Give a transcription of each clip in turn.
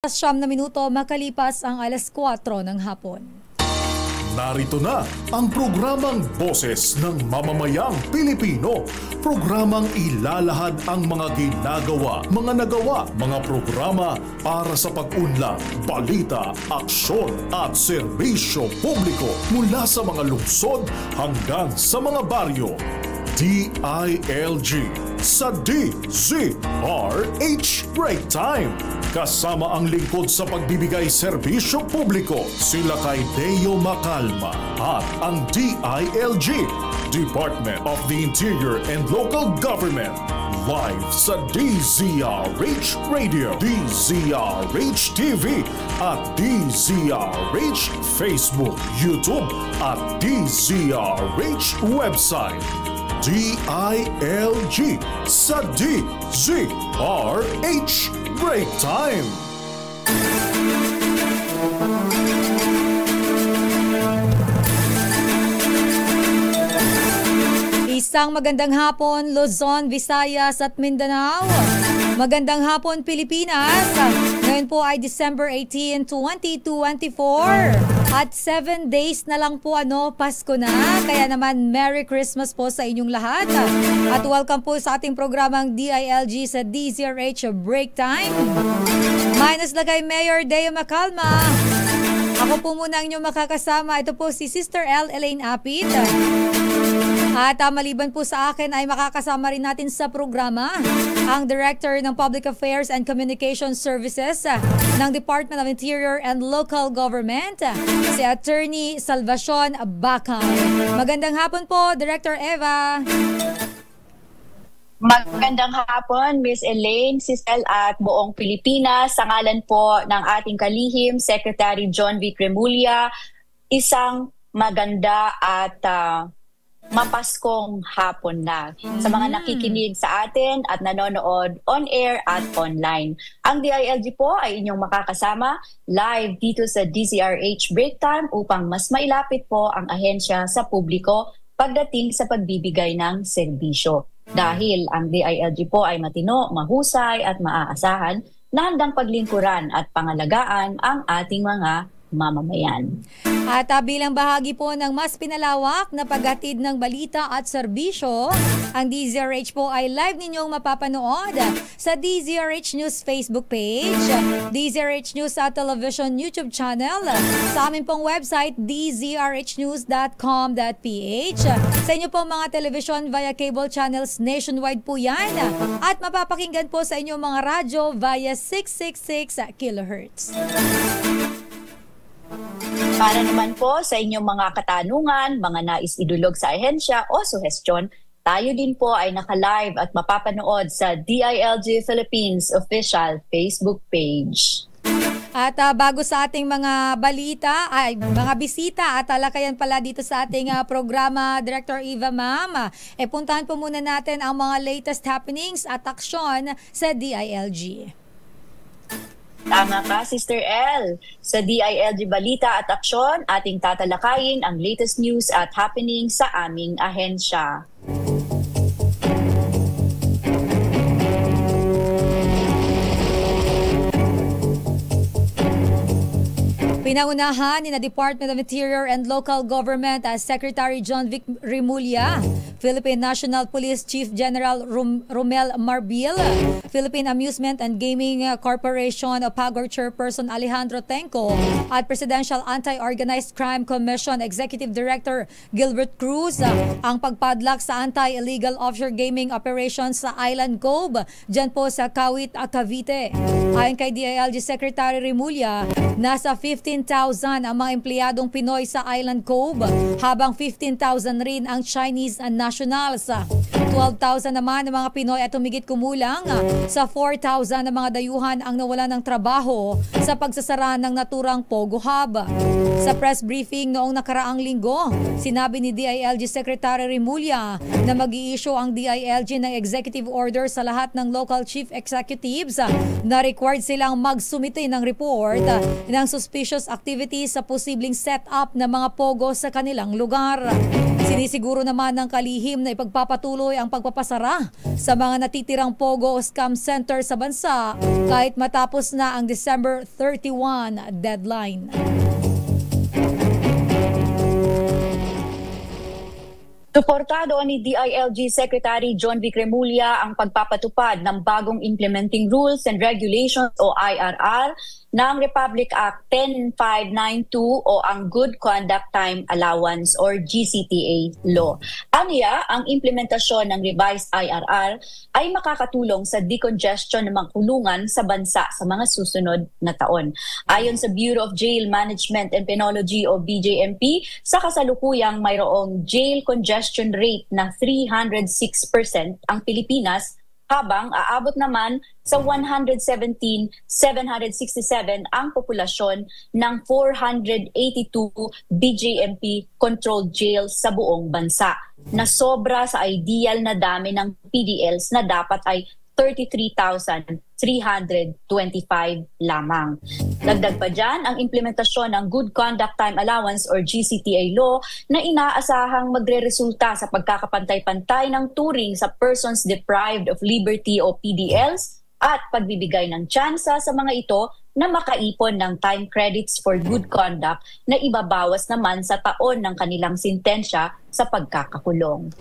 Siyam na minuto makalipas ang alas 4 ng hapon. Narito na ang programang Boses ng Mamamayang Pilipino. Programang ilalahad ang mga ginagawa, mga nagawa, mga programa para sa pag-unlad, balita, aksyon at serbisyo publiko mula sa mga lungsod hanggang sa mga baryo. DILG sa DZRH Break Time. Kasama ang lingkod sa pagbibigay serbisyo publiko, sila kay Deo Macalma at ang DILG, Department of the Interior and Local Government. Live sa DZRH Radio, DZRH TV at DZRH Facebook, YouTube at DZRH website. DILG sa DZRH Break Time. Isang magandang hapon, Luzon, Visayas at Mindanao. Magandang hapon, Pilipinas. Ngayon po ay December 18, 2024. At 7 days na lang po Pasko na. Kaya naman Merry Christmas po sa inyong lahat. At welcome po sa ating programang DILG sa DZRH Break Time. Minus na kay Mayor Deo Macalma. Ako po muna ang inyong makakasama. Ito po si Sister L. Elaine Apit. At maliban po sa akin ay makakasama rin natin sa programa ang Director ng Public Affairs and Communication Services ng Department of Interior and Local Government, si Attorney Salvacion Bacay. Magandang hapon po, Director Eva. Magandang hapon, Miss Elaine, Sis L at buong Pilipinas. Sa ngalan po ng ating kalihim, Secretary John V. Cremulya, isang maganda at mapaskong hapon na sa mga nakikinig sa atin at nanonood on-air at online. Ang DILG po ay inyong makakasama live dito sa DZRH Break Time upang mas mailapit po ang ahensya sa publiko pagdating sa pagbibigay ng serbisyo. Dahil ang DILG po ay matino, mahusay at maaasahan na handang paglingkuran at pangalagaan ang ating mga mamamayan. At bilang bahagi po ng mas pinalawak na paghatid ng balita at serbisyo, ang DZRH po ay live ninyong mapapanood sa DZRH News Facebook page, DZRH News sa Television YouTube channel, sa aming pong website dzrhnews.com.ph, sa inyo pong mga television via cable channels nationwide po yan, at mapapakinggan po sa inyong mga radyo via 666 kHz. Para naman po sa inyong mga katanungan, mga nais idulog sa ahensya o suhestyon, tayo din po ay naka-live at mapapanood sa DILG Philippines official Facebook page. At bago sa ating mga balita, ay mga bisita at talakayan pala dito sa ating programa, Director Eva Ma'am, puntahan po muna natin ang mga latest happenings at aksyon sa DILG. Tama ka, Sister L. Sa DILG Balita at Aksyon, ating tatalakayin ang latest news at happening sa aming ahensya. Pinangunahan ni na Department of Interior and Local Government as Secretary John V. Rimulya, Philippine National Police Chief General Romel Marbil, Philippine Amusement and Gaming Corporation o PAGOR Chairperson Alejandro Tenco, at Presidential Anti-Organized Crime Commission Executive Director Gilbert Cruz ang pagpadlak sa anti-illegal offshore gaming operations sa Island Cove, dyan po sa Kawit, Cavite. Ayon kay DILG Secretary Rimulya, nasa 15,000 ang mga empleyadong Pinoy sa Island Cove, habang 15,000 rin ang Chinese nationals. 12,000 naman ang mga Pinoy at humigit kumulang sa 4,000 na mga dayuhan ang nawalan ng trabaho sa pagsasara ng naturang Pogo Hub. Sa press briefing noong nakaraang linggo, sinabi ni DILG Secretary Rimulya na mag-i-issue ang DILG ng executive order sa lahat ng local chief executives na required silang magsumite ng report ng suspicious activities sa posibleng set-up ng mga pogo sa kanilang lugar. Sinisiguro naman ng kalihim na ipagpapatuloy ang pagpapasara sa mga natitirang POGO o scam center sa bansa kahit matapos na ang December 31 deadline. Suportado ni DILG Secretary John Vic Remulla ang pagpapatupad ng bagong Implementing Rules and Regulations o IRR ng Republic Act 10592 o ang Good Conduct Time Allowance or GCTA law. Aniya, ang implementasyon ng revised IRR ay makakatulong sa decongestion ng mga kulungan sa bansa sa mga susunod na taon. Ayon sa Bureau of Jail Management and Penology o BJMP, sa kasalukuyang mayroong jail congestion rate na 306% ang Pilipinas, habang aabot naman sa 117,767 ang populasyon ng 482 BJMP controlled jails sa buong bansa, na sobra sa ideal na dami ng PDLs na dapat ay 33,325 lamang. Dagdag pa dyan ang implementasyon ng Good Conduct Time Allowance or GCTA law na inaasahang magreresulta sa pagkakapantay-pantay ng turing sa persons deprived of liberty o PDLs at pagbibigay ng tsansa sa mga ito na makaipon ng time credits for good conduct na ibabawas naman sa taon ng kanilang sintensya sa pagkakakulong.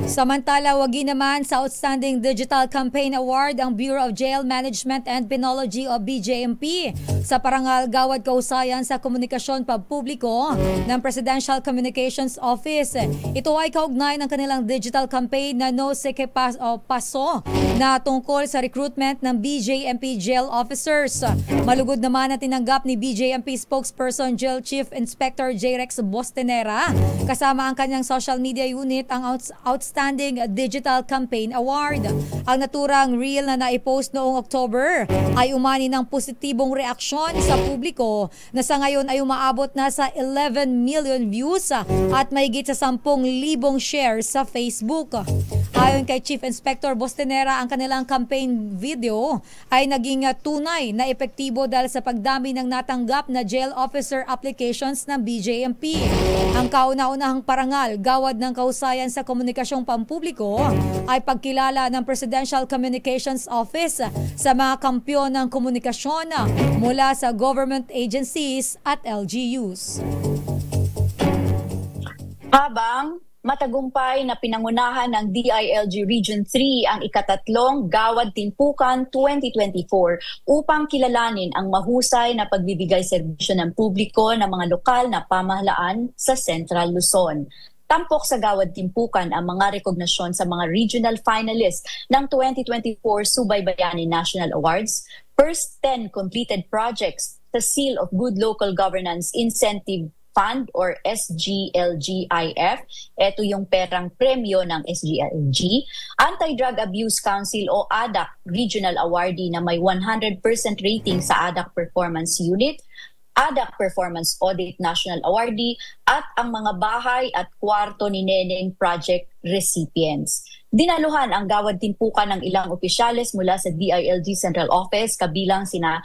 Samantala, wagi naman sa Outstanding Digital Campaign Award ang Bureau of Jail Management and Penology o BJMP sa parangal Gawad Kahusayan sa Komunikasyon Pampubliko ng Presidential Communications Office. Ito ay kaugnay ng kanilang digital campaign na No Se Que Paso na tungkol sa recruitment ng BJMP jail officers. Malugod naman na tinanggap ni BJMP spokesperson Jail Chief Inspector J. Rex Bostenera kasama ang kanyang social media unit ang Outstanding Digital Campaign Award. Ang naturang reel na naipost noong October ay umani ng positibong reaksyon sa publiko na sa ngayon ay umaabot na sa 11 million views at mahigit sa 10,000 shares sa Facebook. Ayon kay Chief Inspector Bostenera, ang kanilang campaign video ay naging tunay na epektibo dahil sa pagdami ng natanggap na jail officer applications ng BJMP. Ang kauna-unahang parangal, Gawad ng Kahusayan sa Komunikasyong Pampubliko ay pagkilala ng Presidential Communications Office sa mga kampyon ng komunikasyon mula sa government agencies at LGUs. Habang matagumpay na pinangunahan ng DILG Region 3 ang ikatatlong Gawad Timpukan 2024 upang kilalanin ang mahusay na pagbibigay serbisyo ng publiko ng mga lokal na pamahalaan sa Central Luzon. Tampok sa Gawad Timpukan ang mga rekognasyon sa mga regional finalists ng 2024 Subaybayanin National Awards, first 10 completed projects sa Seal of Good Local Governance Incentive Fund or SGLGIF. Ito yung perang premyo ng SGLG. Anti-Drug Abuse Council o ADAC Regional Awardee na may 100% rating sa ADAC Performance Unit, ADAC Performance Audit National Awardee at ang mga bahay at kwarto ni Neneng Project recipients. Dinaluhan ang Gawad Timpukan ng ilang opisyales mula sa DILG Central Office kabilang sina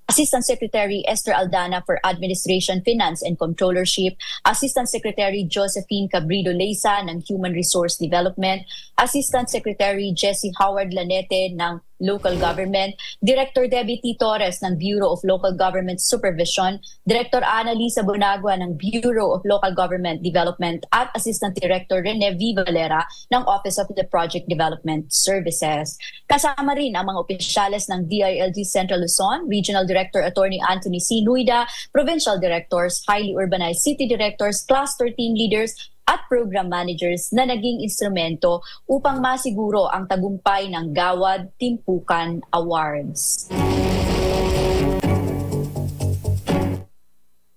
Assistant Secretary Esther Aldana for Administration, Finance and Controllership, Assistant Secretary Josephine Cabrido Leysa ng Human Resource Development, Assistant Secretary Jessie Howard Lanete ng Local Government, Director Debbie T. Torres ng Bureau of Local Government Supervision, Director Annalisa Bonagua ng Bureau of Local Government Development at Assistant Director Rene V. Valera ng Office of the Project Development Services. Kasama rin ang mga opisyales ng DILG Central Luzon, Regional Director Attorney Anthony C. Nuida, Provincial Directors, Highly Urbanized City Directors, Cluster Team Leaders, at program managers na naging instrumento upang masiguro ang tagumpay ng Gawad Timpukan Awards.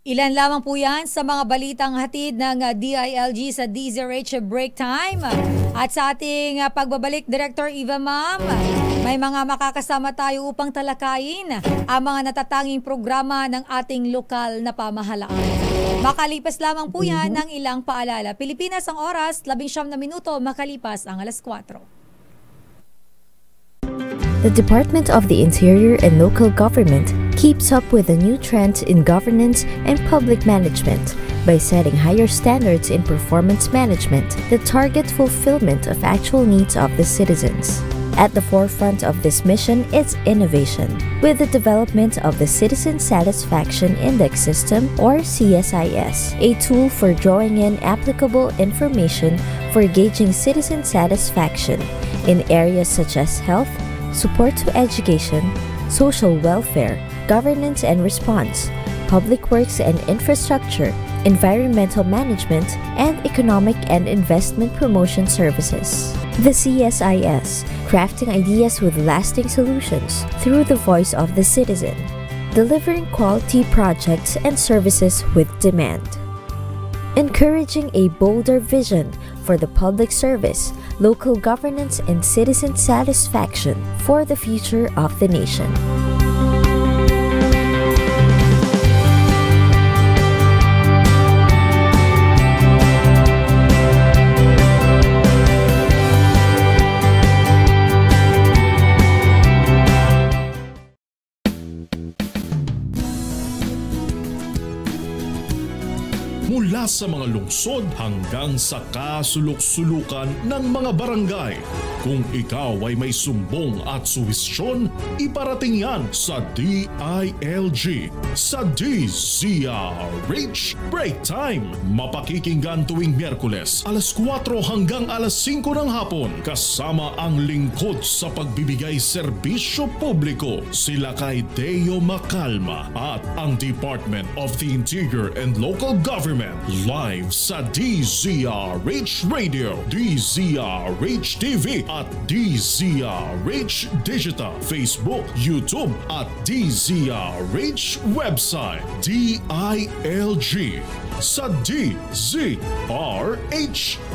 Ilan lamang po yan sa mga balitang hatid ng DILG sa DZRH Break Time. At sa ating pagbabalik, Director Eva Ma'am, may mga makakasama tayo upang talakayin ang mga natatanging programa ng ating lokal na pamahalaan. Makalipas lamang po yan ng ilang paalala. Pilipinas ang oras, 19 na minuto, makalipas ang 4:00. The Department of the Interior and Local Government keeps up with the new trends in governance and public management by setting higher standards in performance management that target fulfillment of actual needs of the citizens. At the forefront of this mission is innovation, with the development of the Citizen Satisfaction Index System, or CSIS, a tool for drawing in applicable information for gauging citizen satisfaction in areas such as health, support to education, social welfare, governance and response, public works and infrastructure, environmental management, and economic and investment promotion services. The CSIS, crafting ideas with lasting solutions through the voice of the citizen, delivering quality projects and services with demand. Encouraging a bolder vision for the public service, local governance, and citizen satisfaction for the future of the nation. Mula sa mga lungsod hanggang sa kasulok-sulukan ng mga barangay. Kung ikaw ay may sumbong at suwestyon, iparating yan sa DILG sa DZRH Break Time. Mapakikinggan tuwing Miyerkules alas 4 hanggang alas 5 ng hapon kasama ang lingkod sa pagbibigay serbisyo publiko. Sila kay Deo Macalma at ang Department of the Interior and Local Government. Live sa DZRH Radio, DZRH TV at DZRH Digital, Facebook, YouTube at DZRH website. DILG sa DZRH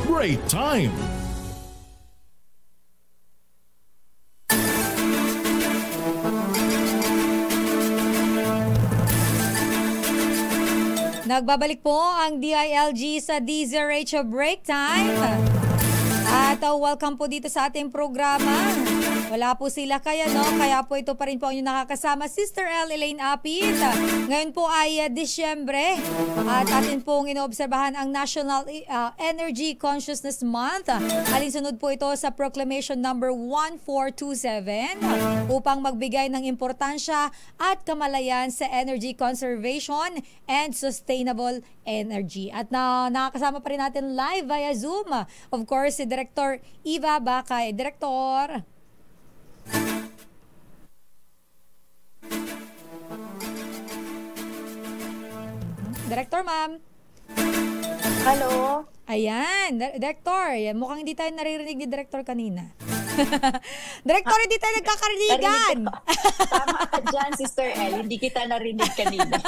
Break Time. Nagbabalik po ang DILG sa DZRH Break Time. At welcome po dito sa ating programa. Wala po sila kaya po ito pa rin po ang inyong nakakasama, Sister L. Elaine Apit. Ngayon po ay Disyembre at atin pong inoobserbahan ang National Energy Consciousness Month. Alinsunod po ito sa Proclamation number 1427 upang magbigay ng importansya at kamalayan sa energy conservation and sustainable energy. At nakakasama pa rin natin live via Zoom, of course, si Director Eva Bacay. Director. Director, ma'am. Hello. Ayan, Director. Mukhang hindi tayo naririnig ni Director kanina. Director, hindi tayo nagkakarinigan. Tama ka dyan, Sister El. Hindi kita narinig kanina.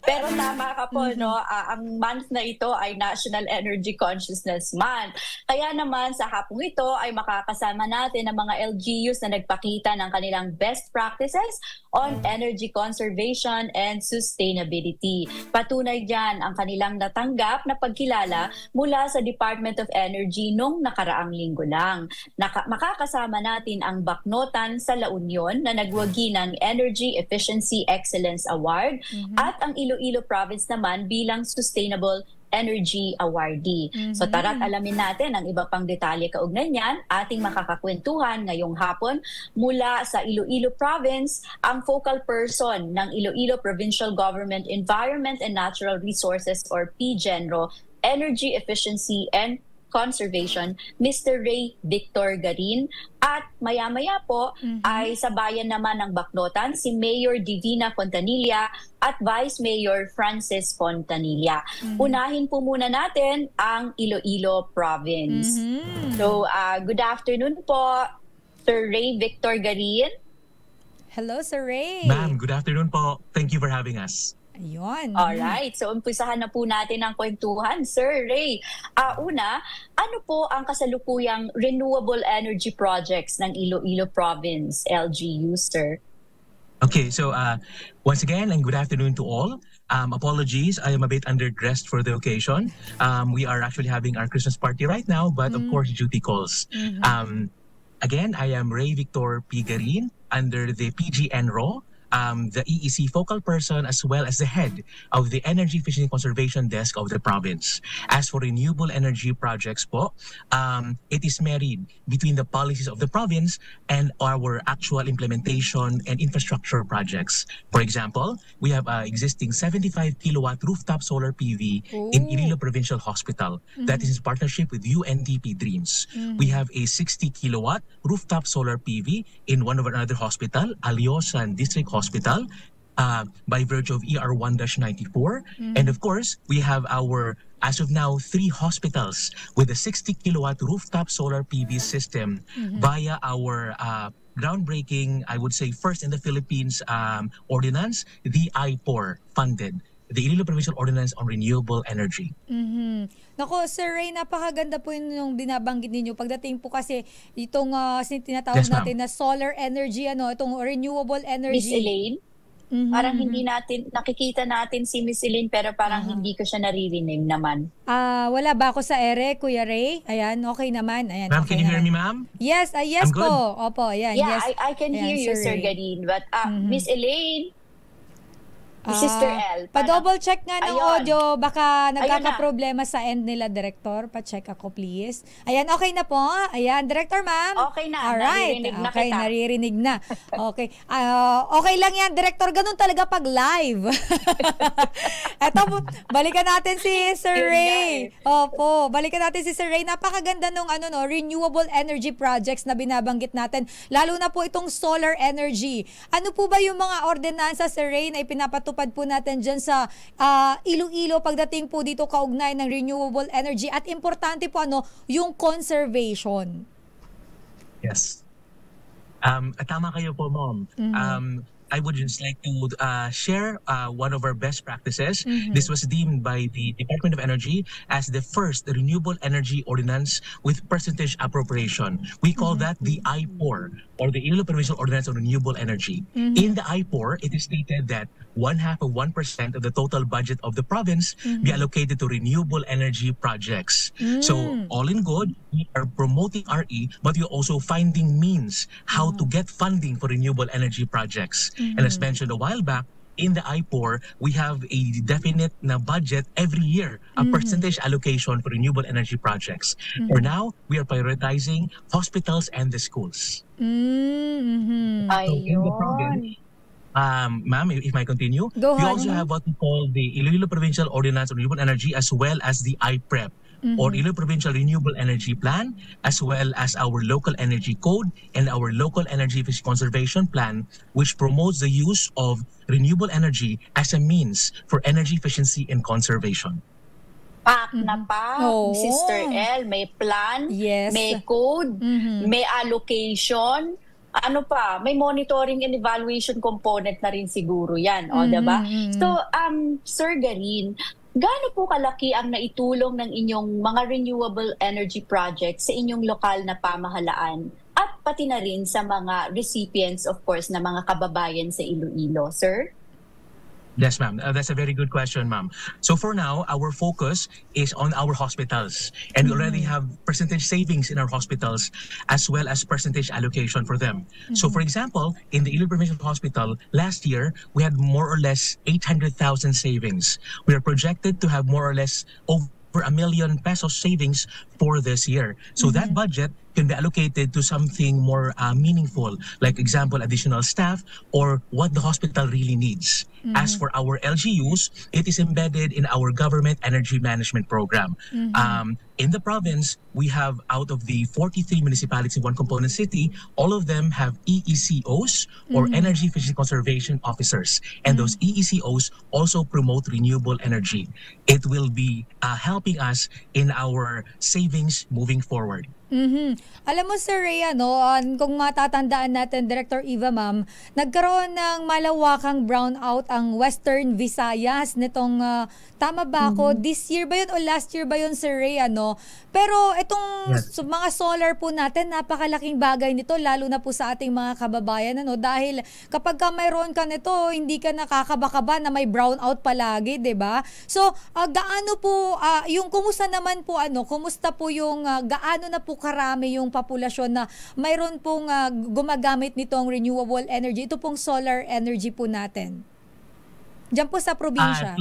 Pero tama ka po, no? Ang month na ito ay National Energy Consciousness Month. Kaya naman sa hapong ito ay makakasama natin ang mga LGUs na nagpakita ng kanilang best practices on energy conservation and sustainability. Patunay dyan ang kanilang natanggap na pagkilala mula sa Department of Energy nung nakaraang linggo lang. Makakasama natin ang baknotan sa La Union na nagwagi ng Energy Efficiency Excellence Award at ang Iloilo Province naman bilang Sustainable Energy Awardee. So tara't alamin natin ang iba pang detalye kaugnay niyan. Ating makakakwentuhan ngayong hapon mula sa Iloilo Province, ang focal person ng Iloilo Provincial Government Environment and Natural Resources or PGENRO, Energy Efficiency and Conservation, Mr. Ray Victor Garin. At maya-maya po ay sa bayan naman ng Baknotan, si Mayor Divina Fontanilla at Vice Mayor Francis Fontanilla. Unahin po muna natin ang Iloilo Province. So, good afternoon po, Sir Ray Victor Garin. Hello, Sir Ray. Ma'am, good afternoon po. Thank you for having us. Ayun. Alright, so umpisahan na po natin ang kwentuhan. Sir Ray, una, ano po ang kasalukuyang renewable energy projects ng Iloilo Province, LGU, sir? Okay, so once again, and good afternoon to all. Apologies, I am a bit underdressed for the occasion. We are actually having our Christmas party right now, but of course, duty calls. Again, I am Ray Victor P. Garin under the PGENRO, the EEC focal person as well as the head of the Energy Efficiency Conservation Desk of the province. As for renewable energy projects po, it is married between the policies of the province and our actual implementation and infrastructure projects. For example, we have existing 75 kilowatt rooftop solar PV in Iloilo Provincial Hospital. That is in partnership with UNDP Dreams. We have a 60 kilowatt rooftop solar PV in one of our other hospital, Aliosan District Hospital, by virtue of ER 1-94. And of course, we have our, as of now, 3 hospitals with a 60 kilowatt rooftop solar PV system via our groundbreaking, I would say, first in the Philippines ordinance, the IPOR funded, the Iloilo Provincial Ordinance on Renewable Energy. Nako, Sir Ray, napakaganda po yung binabanggit ninyo. Pagdating po kasi itong tinatawag natin na solar energy, itong renewable energy. Miss Elaine? Parang hindi natin, nakikita natin si Miss Elaine pero parang hindi ko siya naririnig naman. Wala ba ako sa ere, Kuya Ray? Ayan, okay naman. Ayan, Ma'am, okay can you hear naman. me, ma'am? Yes, yes po. Opo, ayan. Yeah, yes. I can hear you, Sir Garin. But Miss Elaine, Sister L. Pa-double check nga ng Ayun. audio. Baka nagkakaproblema sa end nila, Director. Pa-check ako, please. Ayan, okay na po. Ayan, Director, ma'am. Okay na. Alright. Naririnig na Okay, kita. naririnig na. Okay. Okay lang yan, Director. Ganun talaga pag live. Eto, balikan natin si Sir Ray. Opo, balikan natin si Sir Ray. Napakaganda nung renewable energy projects na binabanggit natin. Lalo na po itong solar energy. Ano po ba yung mga ordinansa, Sir Ray, na ipinapatupad po natin dyan sa Iloilo pagdating po dito kaugnay ng renewable energy at importante po yung conservation. Yes. Tama kayo po, Mom. I would just like to share one of our best practices. This was deemed by the Department of Energy as the first renewable energy ordinance with percentage appropriation. We call that the IPOR, or the Iloilo Provincial Ordinance on Renewable Energy. In the IPOR, it is stated that 1/2 of 1% of the total budget of the province be allocated to renewable energy projects. So all in good, we are promoting RE, but we're also finding means how to get funding for renewable energy projects. And as mentioned a while back, in the IPOR, we have a definite na budget every year, a percentage allocation for renewable energy projects. For now, we are prioritizing hospitals and the schools. So in the province, ma'am, if I continue, Go we ahead. also have what we call the Iloilo Provincial Ordinance on Renewable Energy as well as the IPREP, or Iloilo Provincial Renewable Energy Plan, as well as our local energy code and our local energy efficiency conservation plan, which promotes the use of renewable energy as a means for energy efficiency and conservation. Pak na pa, Oo. Sister L. May plan, Yes. may code, may allocation, ano pa, may monitoring and evaluation component na rin siguro yan, diba? So, Sir Garin, gaano po kalaki ang naitulong ng inyong mga renewable energy projects sa inyong lokal na pamahalaan at pati na rin sa mga recipients, of course, na mga kababayan sa Iloilo, sir? Yes, ma'am. That's a very good question, ma'am. So for now, our focus is on our hospitals. And we already have percentage savings in our hospitals as well as percentage allocation for them. So for example, in the Iloilo Provincial Hospital, last year, we had more or less 800,000 savings. We are projected to have more or less over 1 million pesos savings for this year. So that budget can be allocated to something more meaningful, like example, additional staff or what the hospital really needs. As for our LGUs, it is embedded in our government energy management program. In the province, we have out of the 43 municipalities in one component city, all of them have EECOs or energy efficiency conservation officers. And those EECOs also promote renewable energy. It will be helping us in our savings moving forward. Alam mo, Sir Ray, kung matatandaan natin, Director Eva, ma'am, nagkaroon ng malawakang brownout ang Western Visayas nitong, tama ba ako, this year ba yun o last year ba yun, Sir Ray, Pero itong mga solar po natin, napakalaking bagay nito, lalo na po sa ating mga kababayan, dahil kapag ka mayroon ka nito, hindi ka nakakabakaba na may brownout palagi, 'di ba? So, gaano po, yung kumusta naman po, kumusta po yung, gaano na po karami yung populasyon na mayroon pong gumagamit nitong renewable energy? Ito pong solar energy po natin. Diyan po sa probinsya.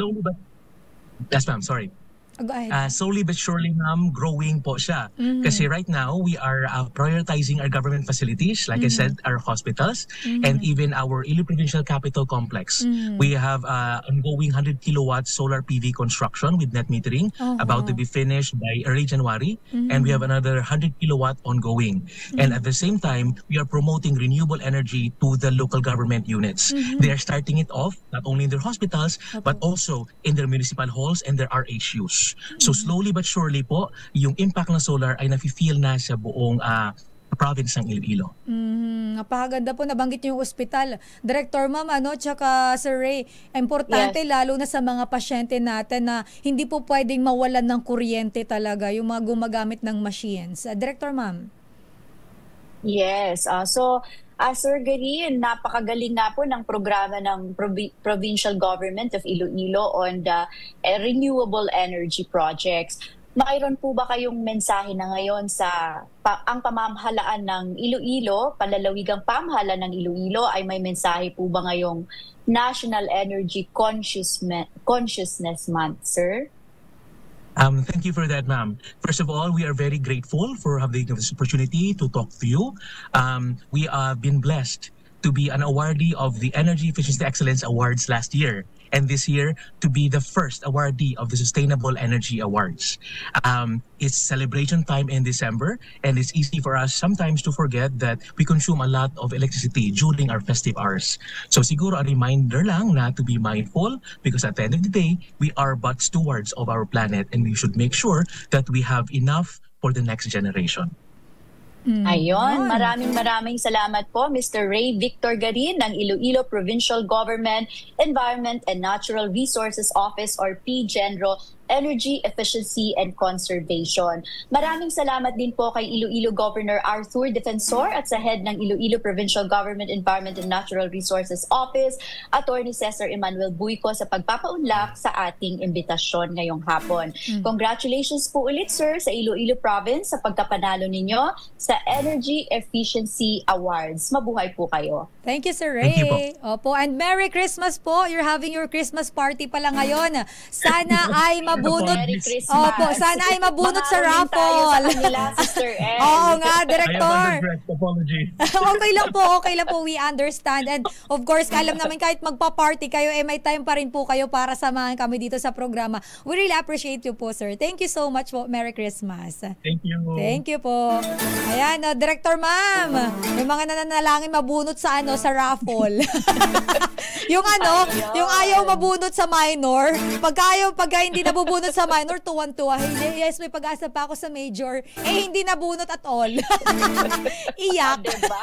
Yes, ma'am. Sorry. Go ahead. Slowly but surely, ma'am, growing po siya. Kasi right now, we are prioritizing our government facilities, like I said, our hospitals, and even our Iloilo Provincial Capital Complex. We have ongoing 100 kilowatt solar PV construction with net metering, about to be finished by early January, and we have another 100 kilowatt ongoing. And at the same time, we are promoting renewable energy to the local government units. They are starting it off, not only in their hospitals, but also in their municipal halls and their RHUs. So slowly but surely po, yung impact ng solar ay nafe-feel na sa buong province ng Iloilo. Napakaganda po, nabanggit niyo yung ospital. Director Ma'am, tsaka Sir Ray, importante lalo na sa mga pasyente natin na hindi po pwedeng mawalan ng kuryente talaga, yung mga gumagamit ng machines. Director Ma'am. Yes, Sir Garin, napakagaling nga po ng programa ng Provincial Government of Iloilo on the renewable energy projects. Mayroon po ba kayong mensahe na ngayon sa ang pamamahalaan ng Iloilo, palalawigang pamahalaan ng Iloilo, ay may mensahe po ba ngayong National Energy Consciousness Month, sir? Thank you for that, ma'am. First of all, we are very grateful for having this opportunity to talk to you. We have been blessed to be an awardee of the Energy Efficiency Excellence Awards last year, and this year to be the first awardee of the Sustainable Energy Awards. It's celebration time in December, and it's easy for us sometimes to forget that we consume a lot of electricity during our festive hours. So siguro a reminder lang na to be mindful, because at the end of the day, we are but stewards of our planet, and we should make sure that we have enough for the next generation. Ayun, maraming salamat po Mr. Ray Victor Garin ng Iloilo Provincial Government Environment and Natural Resources Office or PGENRO Energy Efficiency and Conservation. Maraming salamat din po kay Iloilo Governor Arthur Defensor at sa head ng Iloilo Provincial Government Environment and Natural Resources Office, Attorney Cesar Emmanuel Buico, sa pagpapaunlak sa ating imbitasyon ngayong hapon. Congratulations po ulit, sir, sa Iloilo Province sa pagkapanalo ninyo sa Energy Efficiency Awards. Mabuhay po kayo. Thank you, Sir Ray. Thank you po. Opo, and Merry Christmas po. You're having your Christmas party pala ngayon. Sana ay mabunot. Merry Christmas. Opo, sana ay mabunot sa raffle. Sister Ed. Oo nga, Director. Apology. Okay lang po. We understand. And of course, alam namin kahit magpa-party kayo, may time pa rin po kayo para samahan kami dito sa programa. We really appreciate you po, sir. Thank you so much po. Merry Christmas. Thank you. Thank you po. Ayan, Director Ma'am, may mga nananalangin mabunot sa sa raffle. yung ayaw mabunot sa minor, pagka hindi nabubunot sa minor, tuwan-tuwa. Yes, may pag-asa pa ako sa major. Hindi nabunot at all. Iyak. Diba?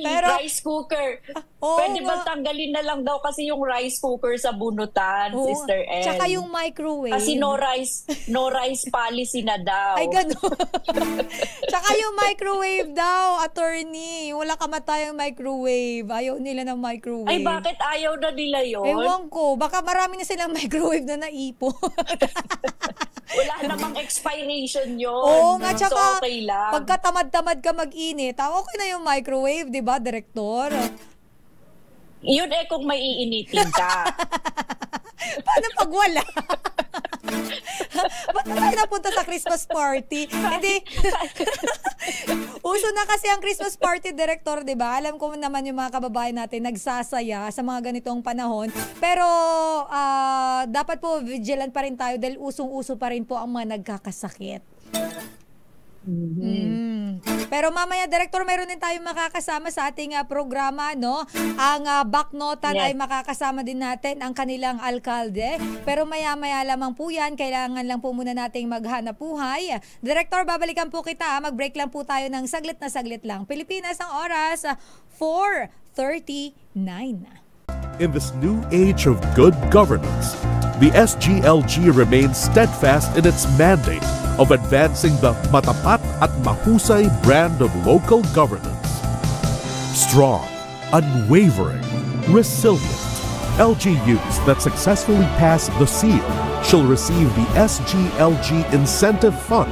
Pero rice cooker. Pwede ba tanggalin na lang daw kasi yung rice cooker sa bunutan, Sister Ed? Tsaka yung microwave. Kasi no rice policy na daw. Ay, gano'n. Tsaka yung microwave daw, attorney. Wala kamatayang microwave. Ayaw nila ng microwave. Ay, bakit ayaw na nila yun? Ewan ko. Baka marami na silang microwave na naipon. Wala namang expiration yun. Oo nga, tsaka so, okay lang. Pagka tamad-tamad ka mag-init, okay na yung microwave, di ba, Direktor? Yun kung may iinitin ka. Paano pag wala? Ba't na tayo napunta sa Christmas party? Hindi. Uso na kasi ang Christmas party, Director, di ba? Alam ko naman yung mga kababayan natin nagsasaya sa mga ganitong panahon. Pero dapat po vigilant pa rin tayo dahil usong-uso pa rin po ang mga nagkakasakit. Pero mamaya, Director, mayroon din tayong makakasama sa ating programa, no? Ang Baknotan ay makakasama din natin ang kanilang alkalde. Pero maya-maya lamang po yan. Kailangan lang po muna nating maghanap buhay. Director, babalikan po kita. Mag-break lang po tayo ng saglit na saglit lang. Pilipinas, ang oras, 4:39. In this new age of good governance, the SGLG remains steadfast in its mandate of advancing the matapat at mahusay brand of local governance. Strong, unwavering, resilient, LGUs that successfully pass the seal shall receive the SGLG Incentive Fund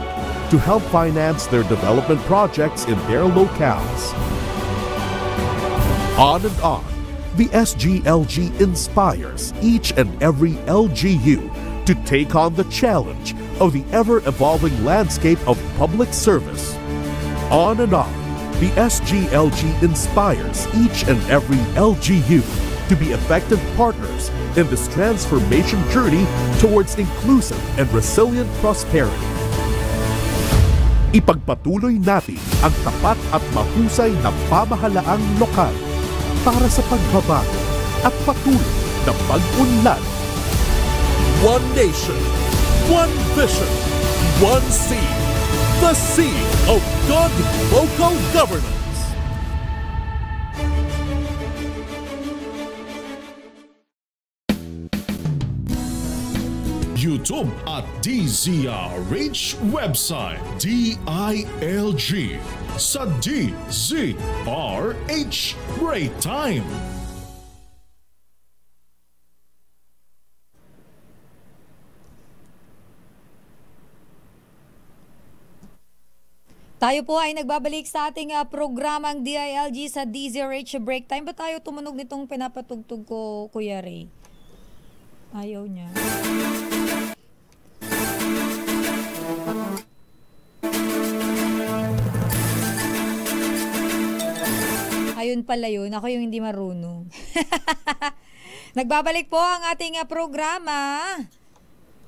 to help finance their development projects in their locales. On and on, the SGLG inspires each and every LGU to take on the challenge of the ever-evolving landscape of public service. On and on, the SGLG inspires each and every LGU to be effective partners in this transformation journey towards inclusive and resilient prosperity. Ipagpatuloy natin ang tapat at mahusay na pamahalaang lokal para sa pagbabago at patuloy na pag-unlad. One nation, one vision, one seed, the seed of good local governance. YouTube at DZRH website DILG sa DZRH Break Time. Tayo po ay nagbabalik sa ating programang DILG sa DZRH Break Time. Ba't tayo tumunog nitong pinapatugtog ko, Kuya Ray? Ayaw niya. Ayun pala yun. Ako yung hindi marunong. Nagbabalik po ang ating programa.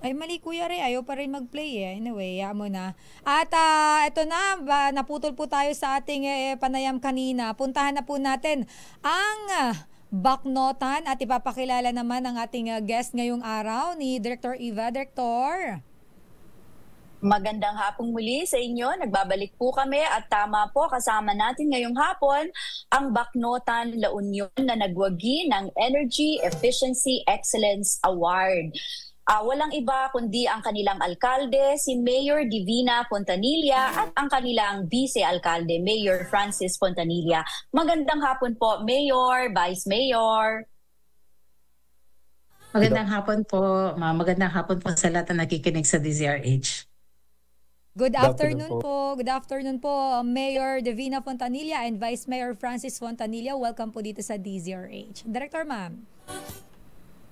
Ay, mali Kuya Ray. Ayaw pa rin mag-play eh. Anyway, mo na. At ito na, naputol po tayo sa ating panayam kanina. Puntahan na po natin ang baknotan at ipapakilala naman ang ating guest ngayong araw ni Director Eva. Director. Magandang hapong muli sa inyo. Nagbabalik po kami at tama po kasama natin ngayong hapon ang Baknotan La Union na nagwagi ng Energy Efficiency Excellence Award. Walang iba kundi ang kanilang alkalde, si Mayor Divina Fontanilla at ang kanilang vice-alkalde, Mayor Francis Fontanilla. Magandang hapon po, Mayor, Vice Mayor. Magandang hapon po, magandang hapon po sa lahat na nakikinig sa DZRH. Good afternoon po. Good afternoon po, Mayor Divina Fontanilla and Vice Mayor Francis Fontanilla. Welcome po dito sa DZRH. Director, ma'am.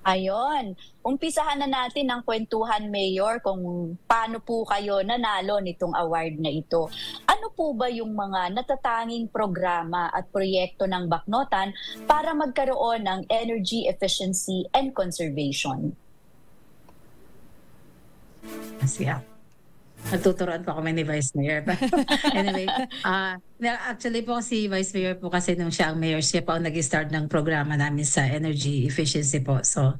Ayon. Umpisahan na natin ang kwentuhan, Mayor, kung paano po kayo nanalo nitong award na ito. Ano po ba yung mga natatanging programa at proyekto ng Baknotan para magkaroon ng energy efficiency and conservation? Siya. Nagtuturoan po kami ni Vice Mayor. Anyway, actually po si Vice Mayor po kasi nung siya ang mayor, siya po ang nag-start ng programa namin sa energy efficiency po. So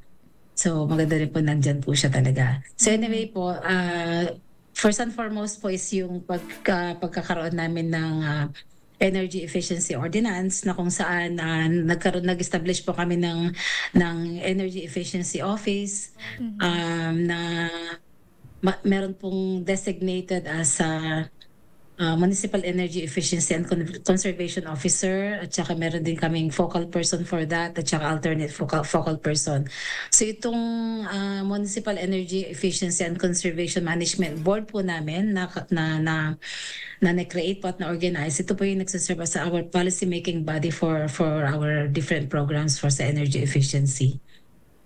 maganda rin po nandyan po siya talaga. So anyway po, first and foremost po is yung pagkakaroon namin ng Energy Efficiency Ordinance na kung saan nag-establish po kami ng Energy Efficiency Office na meron pong designated as Municipal Energy Efficiency and Conservation Officer at saka meron din kaming focal person for that at saka alternate focal person. So itong Municipal Energy Efficiency and Conservation Management Board po namin na na-create po at na-organize, ito po yung nagsaserve sa our policy making body for our different programs for sa energy efficiency.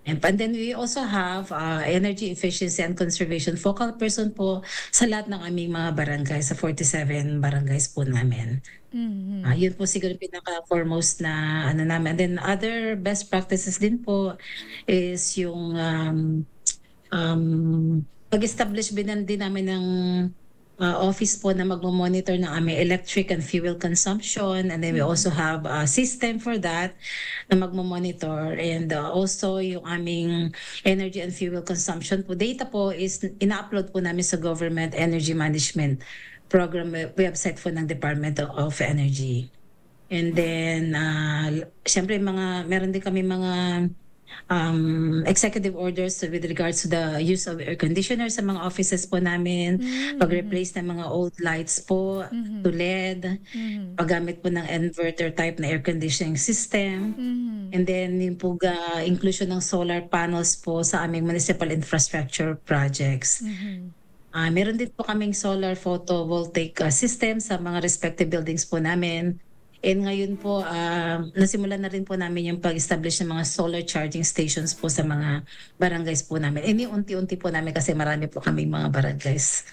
And then we also have energy efficiency and conservation focal person po sa lahat ng aming mga barangay, sa 47 barangays po namin. Mm-hmm. Yun po siguro pinaka-foremost na ano namin. And then other best practices din po is yung pag-establish din namin ng office po na magmo-monitor ng aming electric and fuel consumption, and then we also have a system for that na magmo-monitor, and also yung aming energy and fuel consumption po data po is ina-upload po namin sa Government Energy Management Program website po ng Department of Energy. And then syempre meron din kami mga executive orders with regards to the use of air conditioners sa mga offices po namin, pag-replace ng mga old lights po to LED, paggamit po ng inverter type na air conditioning system, and then yung po inclusion ng solar panels po sa aming municipal infrastructure projects. Meron din po kaming solar photovoltaic system sa mga respective buildings po namin. And ngayon po, nasimulan na rin po namin yung pag-establish ng mga solar charging stations po sa mga barangays po namin. Unti-unti po namin kasi marami po kaming mga barangays.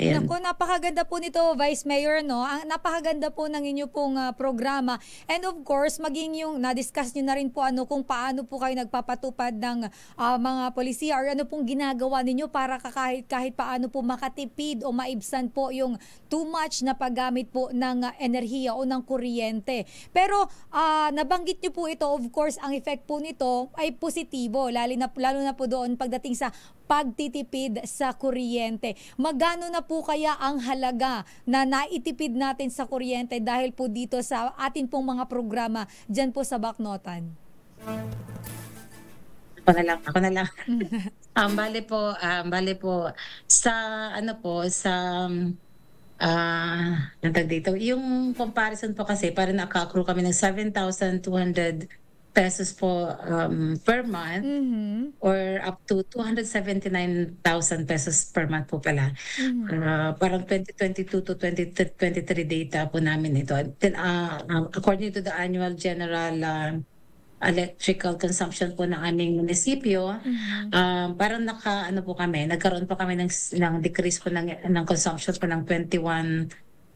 Ayan. Naku, napakaganda po nito, Vice Mayor, no? Napakaganda po ng inyo pong programa. And of course, maging yung na-discuss nyo na rin po kung paano po kayo nagpapatupad ng mga polisiya or ano pong ginagawa ninyo para kahit paano po makatipid o maibsan po yung too much na paggamit po ng enerhiya o ng kuryente. Pero nabanggit nyo po ito, of course, ang effect po nito ay positibo, lalo na po doon pagdating sa pagtitipid sa kuryente. Magkano na po kaya ang halaga na naitipid natin sa kuryente dahil po dito sa atin pong mga programa dyan po sa Bacnotan? Ako na lang. Bale po sa dito. Yung comparison po kasi parang naka-accrue kami ng 7,200 pesos po per month or up to 279,000 pesos per month po pala. Parang 2022 to 2023 data po namin ito. Then, according to the annual general electrical consumption po ng aming munisipyo, parang nagkaroon po kami ng decrease po ng consumption po ng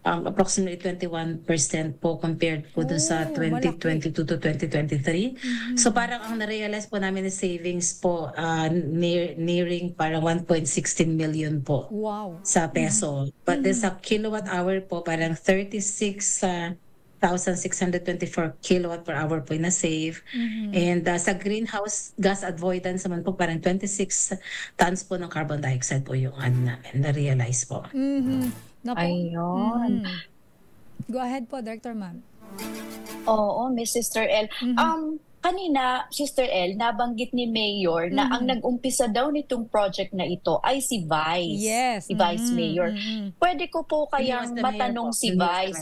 approximately 21% po compared po dun sa 2022 to 2023. So parang ang na-realize po namin na savings po nearing parang 1.16 million po sa peso. But then sa kilowatt hour po parang 36,624 kilowatt per hour po na-save. And sa greenhouse gas avoidance naman po parang 26 tons po ng carbon dioxide po yung namin na-realize po. Ayun. Go ahead po, Director Ma'am. Oo, Miss Sister L. Kanina, Sister L, nabanggit ni Mayor na ang nag-umpisa daw nitong project na ito ay si Vice. Yes. Si Vice Mayor. Pwede ko po kayang matanong si Vice,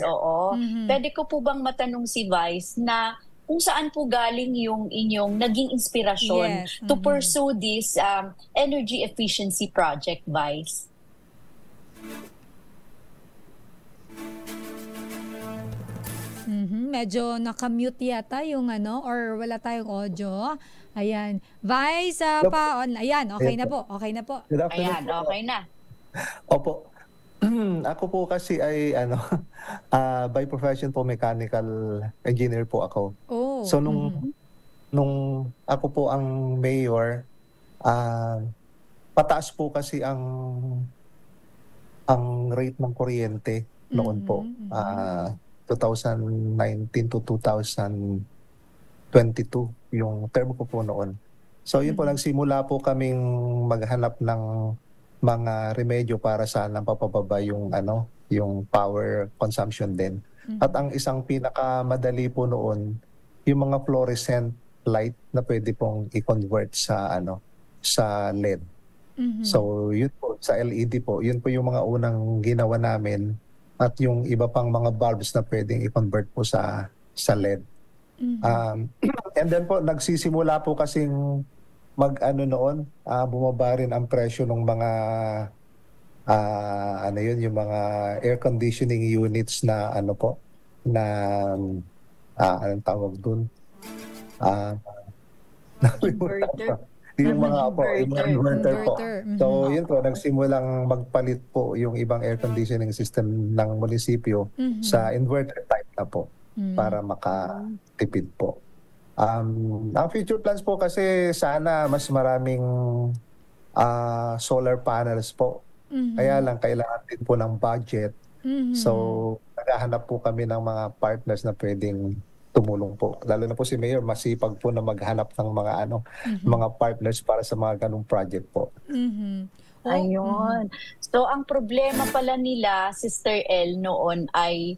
Pwede ko po bang matanong si Vice na kung saan po galing yung inyong naging inspirasyon to pursue this energy efficiency project, Vice? Medyo nakamute yata yung or wala tayong audio. Ayan. Vice, Ayan, okay na po. Okay na po. Ayan, okay na. Opo. Ako po kasi ay by profession po mechanical engineer po ako. So nung ako po ang mayor, pataas po kasi ang rate ng kuryente noon po. 2019 to 2022 yung term ko po noon. So yun po, nagsimula po kaming maghanap ng mga remedyo para sana papababa yung power consumption din. At ang isang pinakamadali po noon, yung mga fluorescent light na pwede pong i-convert sa LED. So yun po, sa LED po, yun po yung mga unang ginawa namin. At yung iba pang mga bulbs na pwedeng i-convert po sa LED. And then po, nagsisimula po kasing noon, bumaba rin ang presyo ng mga yung mga air conditioning units na anong tawag dun? Inverter. Yung mga inverter po. So yun po, nagsimulang magpalit po yung ibang air conditioning system ng munisipyo sa inverter type na po para makatipid po. Ang future plans po kasi sana mas maraming solar panels po. Kaya lang kailangan din po ng budget. So naghahanap po kami ng mga partners na pwedeng tumulong po. Lalo na po si Mayor, masipag po na maghanap ng mga mga partners para sa mga ganung project po. Ayun. So ang problema pala nila, Sister L, noon ay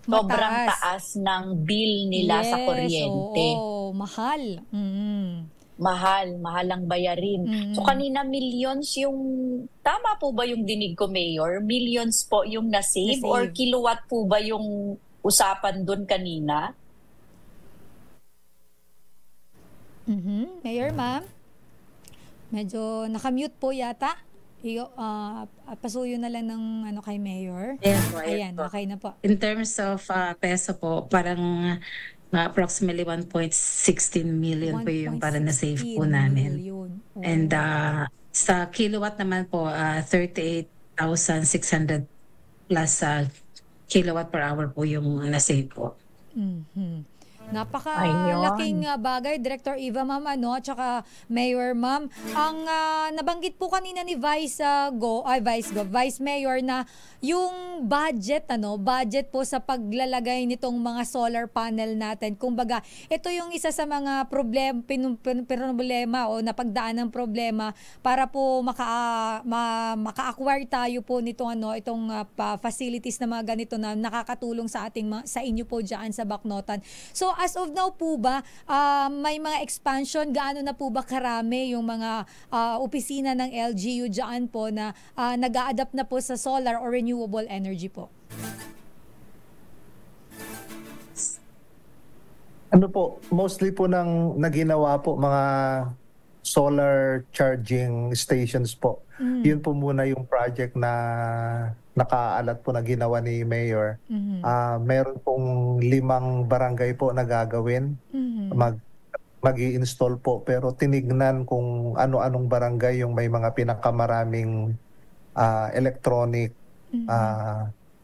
sobrang taas ng bill nila sa kuryente. Mahal. Mahal ang bayarin. So kanina millions yung, tama po ba yung dinig ko, Mayor? Millions po yung na-save or kilowatt po ba yung usapan doon kanina? Mayor, ma'am? Medyo nakamute po yata. Pasuyo na lang ng kay Mayor. Ayan po, Ayan, po. okay na po. In terms of peso po, parang approximately 1.16 million po yung para na save po 1.16 namin. million. Oh. And sa kilowatt naman po, 38,600 plus kilowatt per hour po yung na-save po. Mhm. Napakalaking bagay, Director Eva, ma'am, tsaka Mayor, ma'am. Ang nabanggit po kanina ni Vice Mayor na yung budget po sa paglalagay nitong mga solar panel natin. Kumbaga, ito yung isa sa mga problema o napagdaan ng problema para po maka-acquire tayo po nitong facilities na mga ganito na nakakatulong sa inyo po diyan sa Bacnotan. So as of now po ba, may mga expansion, gaano na po ba karami yung mga opisina ng LGU dyan po na nag-a-adapt na po sa solar or renewable energy po? Mostly po ng naginawa po mga solar charging stations po. Yun po muna yung project na nakaalat po na ginawa ni Mayor. Meron pong 5 barangay po na gagawin. Mag-i-install po, pero tinignan kung ano-anong barangay yung may mga pinakamaraming electronic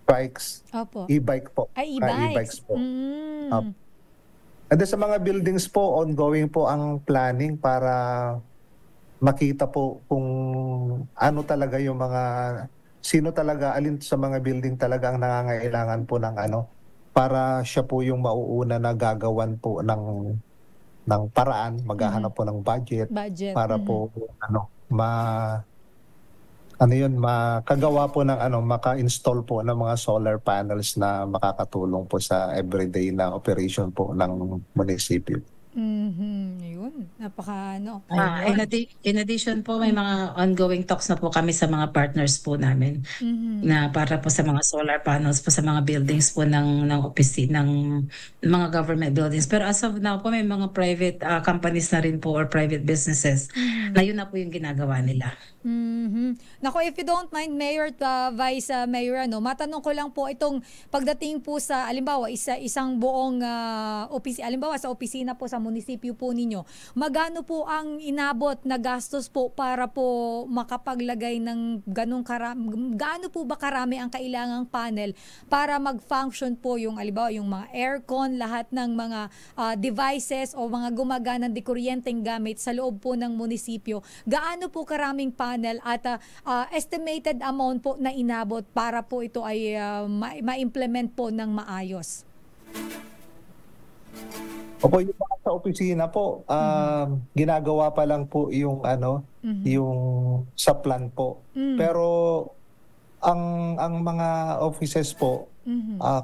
bikes. Opo. E-bike po. Ay, e-bikes. Po. And then sa mga buildings po, ongoing po ang planning para makita po kung ano talaga yung alin sa mga building talaga ang nangangailangan po ng para siya po yung mauuna na gagawan po ng paraan, maghahanap po ng budget. Para po makagawa po ng maka-install po ng mga solar panels na makakatulong po sa everyday na operation po ng munisipyo. Yun, napaka in addition po, may mga ongoing talks na po kami sa mga partners po namin na para po sa mga solar panels po sa mga buildings po ng mga government buildings. Pero as of now po, may mga private companies na rin po or private businesses na yun na po yung ginagawa nila. Nako, if you don't mind, Mayor at Vice Mayor, matanong ko lang po itong pagdating po sa, alimbawa, isang buong alimbawa sa opisina po sa munisipyo po ninyo, magano po ang inabot na gastos po para po makapaglagay ng gaano po ba karami ang kailangang panel para mag-function po yung, alimbawa, yung mga aircon, lahat ng mga devices o mga gumaganang di kuryenteng gamit sa loob po ng munisipyo, gaano po karaming panel at estimated amount po na inabot para po ito ay ma-implement po ng maayos? Opo, yung mga sa opisina po, ginagawa pa lang po yung yung sa plan po. Pero ang mga offices po,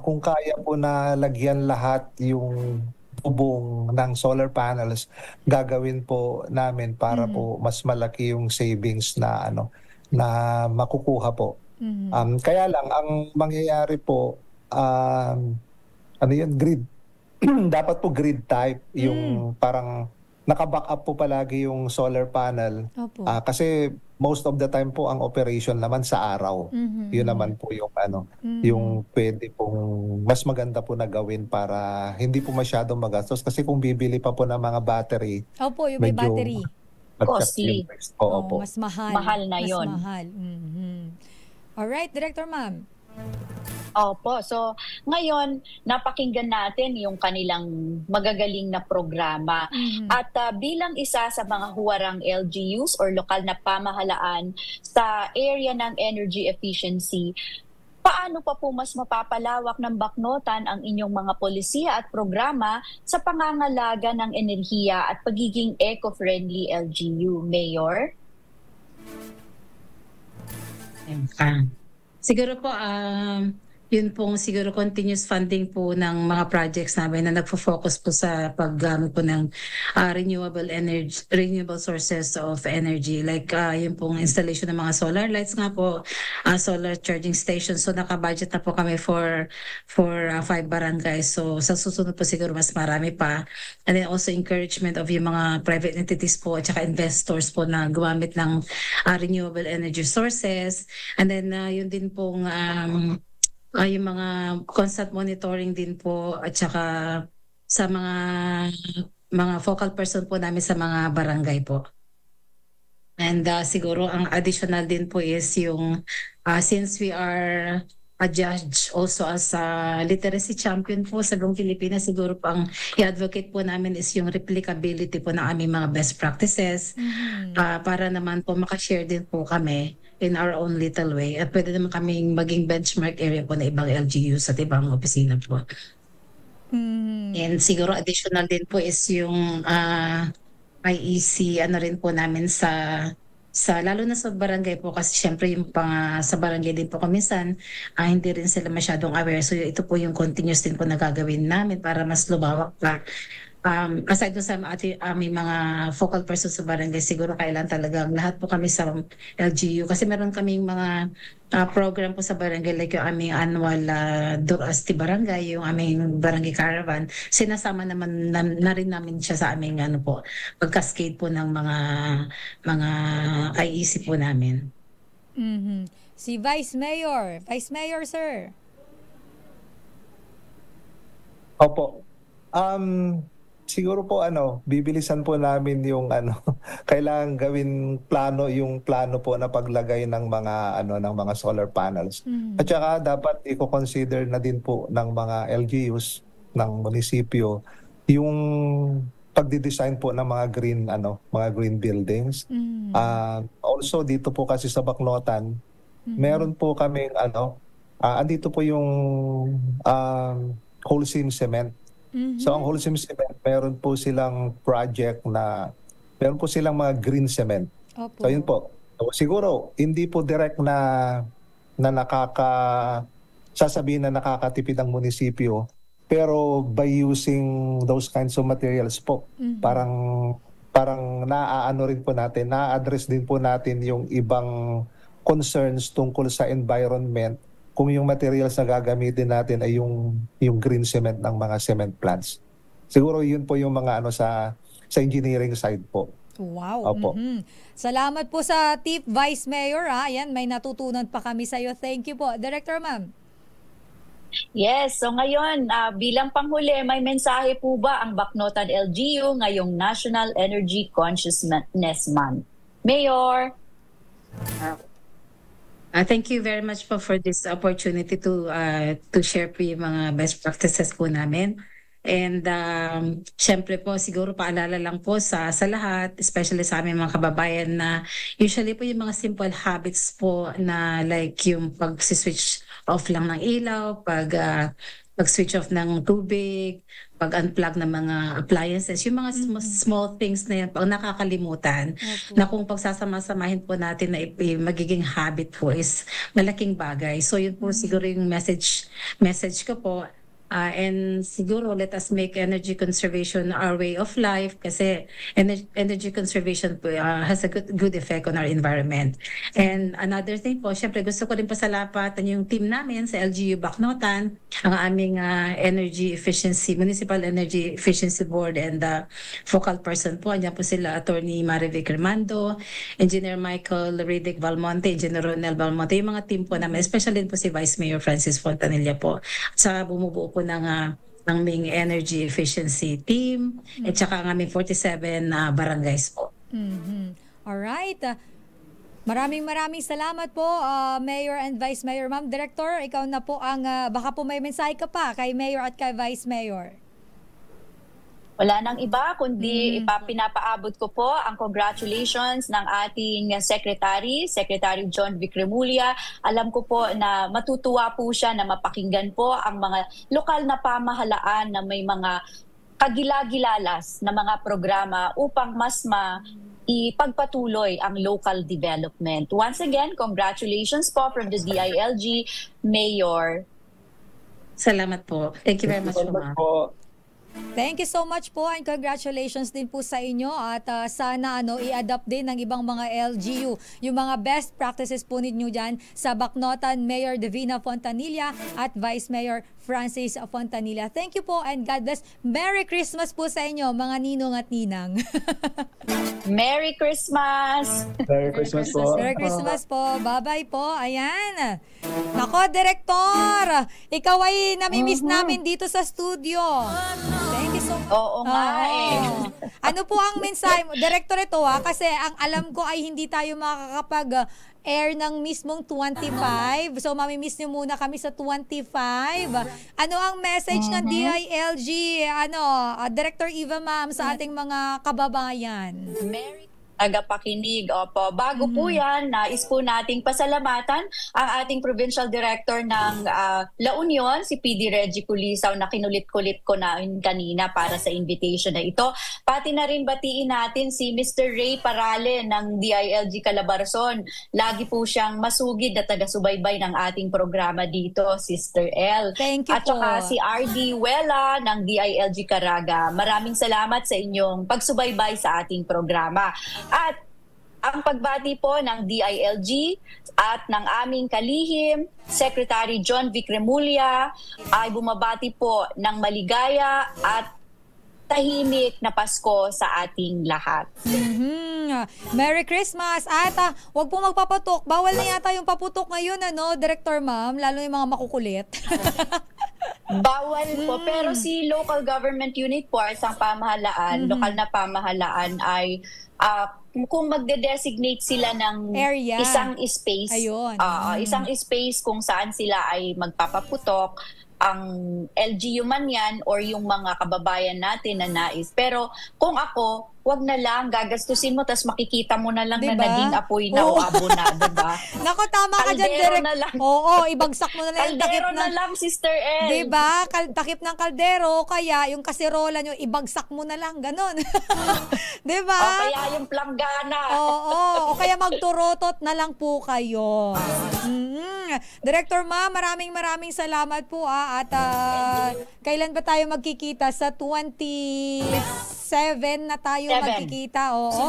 kung kaya po na lagyan lahat yung bubong ng solar panels, gagawin po namin para po mas malaki yung savings na na makukuha po. Kaya lang ang mangyayari po, grid. Dapat po grid type, yung parang naka-back up po palagi yung solar panel. Kasi most of the time po ang operation naman sa araw. Yun naman po yung yung pwede pong mas maganda po na gawin para hindi po masyadong magastos. Kasi kung bibili pa po ng mga battery, yung may battery, costly. Mas mahal. Mahal na yun. Mas mahal. Alright, Director Ma'am. Opo. So, ngayon, napakinggan natin yung kanilang magagaling na programa. At bilang isa sa mga huwarang LGUs or lokal na pamahalaan sa area ng energy efficiency, paano pa po mas mapapalawak ng Bacnotan ang inyong mga polisiya at programa sa pangangalaga ng enerhiya at pagiging eco-friendly LGU, Mayor? Siguro po, yun pong siguro continuous funding po ng mga projects namin na nagfo-focus po sa paggamit po ng renewable sources of energy, like yun pong installation ng mga solar lights nga po, solar charging stations. So naka-budget na po kami for 5 barangays. So sa susunod po siguro mas marami pa. And then also encouragement of yung mga private entities po at saka investors po na gumamit ng renewable energy sources. And then yun din pong yung mga constant monitoring din po at saka sa mga focal person po namin sa mga barangay po. And siguro ang additional din po is yung since we are a judge also as a literacy champion po sa buong Pilipinas, siguro po ang i-advocate po namin is yung replicability po ng aming mga best practices para naman po makashare din po kami in our own little way at pwede naman kaming maging benchmark area po na ibang LGUs at ibang opisina po. And siguro additional din po is yung IEC rin po namin sa lalo na sa barangay po kasi syempre yung sa barangay din po kaminsan hindi rin sila masyadong aware. So ito po yung continuous din po na gagawin namin para mas lumawak pa. Aside sa aming mga focal persons sa barangay, siguro kailan talagang lahat po kami sa LGU kasi meron kaming mga program po sa barangay like yung aming annual Durasti Barangay, yung aming barangay caravan. Sinasama naman na rin namin siya sa aming pag-cascade po ng mga IEC po namin. Si Vice Mayor sir. Opo. Siguro po bibilisan po namin yung kailangan gawin yung plano po na paglagay ng mga solar panels. At saka dapat i-consider na din po ng mga LGUs ng munisipyo yung pagdi-design po ng mga green buildings. Also dito po kasi sa Bacnotan, meron po kaming andito po yung Holcim Cement. So ang Holcim Cement, meron po silang project na meron po silang mga green cement. Opo. So yun po. So, siguro hindi po direct na sasabihin na nakakatipid ang munisipyo, pero by using those kinds of materials po, parang rin po natin, na-address din po natin yung ibang concerns tungkol sa environment kung yung materials na gagamitin natin ay yung green cement ng mga cement plants. Siguro yun po yung mga sa engineering side po. Wow. Opo. Salamat po sa tip, Vice Mayor. Ayan, may natutunan pa kami sa iyo. Thank you po. Director ma'am. Yes, so ngayon bilang panghuli, may mensahe po ba ang Bacnotan LGU ngayong National Energy Consciousness Month? Mayor. Thank you very much po for this opportunity to share po yung mga best practices po namin. And syempre po siguro paalala lang po sa lahat, especially sa aming mga kababayan na usually po yung mga simple habits po na like yung pag-switch off lang ng ilaw, pag-switch off ng tubig, pag-unplug ng mga appliances, yung mga small things na yan, pag nakakalimutan, na kung pagsasama-samahin po natin na magiging habit po is malaking bagay. So yun po siguro yung message ko po. And siguro let us make energy conservation our way of life kasi energy conservation po, has a good effect on our environment. And another thing po, syempre gusto ko rin pasalapatan yung team namin sa LGU Bacnotan, ang aming Municipal Energy Efficiency Board and focal person po. Andiyan po sila Attorney Marivic Remando, Engineer Michael Riddick Valmonte, Engineer Ronel Valmonte, yung mga team po namin, especially po si Vice Mayor Francis Fontanilla po. Sa bumubuo po ng aming energy efficiency team at saka ang aming 47 barangays po. Alright. Maraming salamat po, Mayor and Vice Mayor. Ma'am Director, ikaw na po ang, baka po may mensahe ka pa kay Mayor at kay Vice Mayor. Wala nang iba, kundi pinapaabot ko po ang congratulations ng ating Secretary John Vic Remulla. Alam ko po na matutuwa po siya na mapakinggan po ang mga lokal na pamahalaan na may mga kagilagilalas na mga programa upang mas ipagpatuloy ang local development. Once again, congratulations po from the DILG, Mayor Salamat po. Thank you very much po, ma'am. Thank you so much po and congratulations din po sa inyo at sana i-adapt din ng ibang mga LGU yung mga best practices po ninyo dyan sa Bacnotan Mayor Divina Fontanilla at Vice Mayor Francis Fontanilla. Thank you po and God bless. Merry Christmas po sa inyo mga ninong at ninang. Merry Christmas! Merry Christmas po. Merry Christmas po. Bye-bye po. Ayan. Nako, Direktor, ikaw ay namimiss namin dito sa studio. Thank you so much. Oo nga Ano po ang mensahe mo? Director, ito kasi ang alam ko ay hindi tayo makakapag-air ng mismong 25. So, mamimiss nyo muna kami sa 25. Ano ang message ng DILG, Director Eva Ma'am, sa ating mga kababayan? Tagapakinig. Opo. Bago po yan, nais po nating pasalamatan ang ating Provincial Director ng La Union, si PD Reggie Culisaw, na kinulit-kulit ko na kanina para sa invitation na ito. Pati na rin batiin natin si Mr. Ray Parale ng DILG Calabarzon. Lagi po siyang masugid na taga-subaybay ng ating programa dito, Sister L. Thank you At saka si RD Wela ng DILG Caraga. Maraming salamat sa inyong pagsubaybay sa ating programa. At ang pagbati po ng DILG at ng aming kalihim, Secretary John Vic Remulla, ay bumabati po ng maligaya at tahimik na Pasko sa ating lahat. Merry Christmas! At wag po magpapatok. Bawal na yata yung paputok ngayon, Director Ma'am, lalo yung mga makukulit. Bawal po. Pero si local government unit po, isang pamahalaan, lokal na pamahalaan ay kung magde-designate sila ng area, isang space, isang space kung saan sila ay magpapaputok, ang LGU man yan or yung mga kababayan natin na nais. Pero kung ako, wag na lang, gagastusin mo, tas makikita mo na lang na naging apoy na o abo na, diba? Nako, tama ka dyan, Direk. Oo, ibagsak mo na lang yung takip na lang, Sister L. Diba? Takip ng kaldero, kaya yung kaserola nyo, ibagsak mo na lang, ganon. Diba? O kaya yung planggana. Oo, o kaya magturotot na lang po kayo. Director Ma'am, maraming salamat po at kailan ba tayo magkikita? Sa 27 na tayo magkikita. Oo.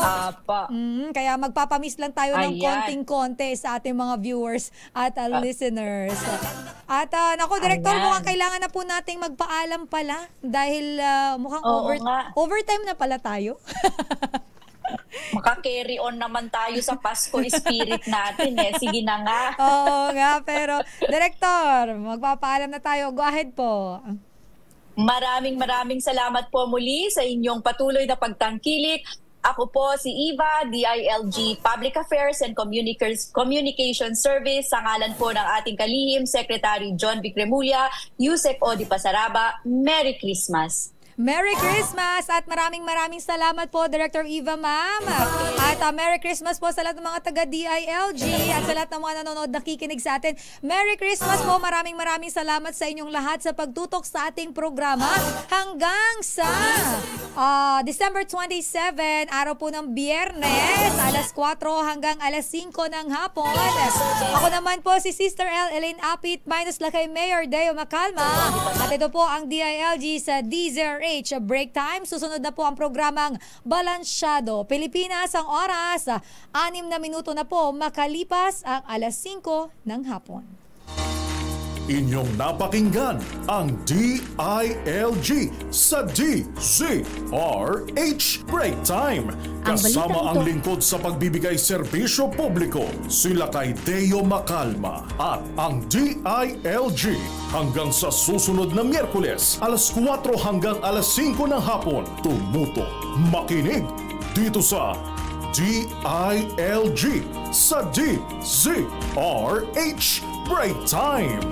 Kaya magpapamiss lang tayo ng konting-konti sa ating mga viewers at listeners. At naku, Director, mukhang kailangan na po nating magpaalam pala dahil mukhang overtime na pala tayo. Maka-carry on naman tayo sa Pasko spirit natin Sige na nga. Oo nga, pero Director, magpapaalam na tayo. Go ahead po. Maraming salamat po muli sa inyong patuloy na pagtangkilik. Ako po si Eva, DILG Public Affairs and Communication Service. Sa ngalan po ng ating kalihim, Secretary John Vic Remulla, Yusek Odi Pasaraba. Merry Christmas! Merry Christmas at maraming salamat po, Director Eva Ma'am. At Merry Christmas po sa lahat ng mga taga-DILG at sa lahat ng mga nanonood nakikinig sa atin. Merry Christmas po, maraming salamat sa inyong lahat sa pagtutok sa ating programa hanggang sa December 27, araw po ng Biyernes, alas 4 hanggang alas 5 ng hapon. Ako naman po si Sister L. Elaine Apit minus la kay Mayor Deo Macalma. At ito po ang DILG sa DZRH Break Time. Susunod na po ang programang Balansyado Pilipinas. Ang oras, 6 na minuto na po makalipas ang alas 5 ng hapon. Inyong napakinggan ang DILG sa DZRH Break Time. Kasama ang lingkod sa pagbibigay serbisyo publiko, sila kay Deo Macalma at ang DILG hanggang sa susunod na Miyerkules, alas 4 hanggang alas 5 ng hapon. Tumuto, makinig dito sa DILG sa DZRH Break Time.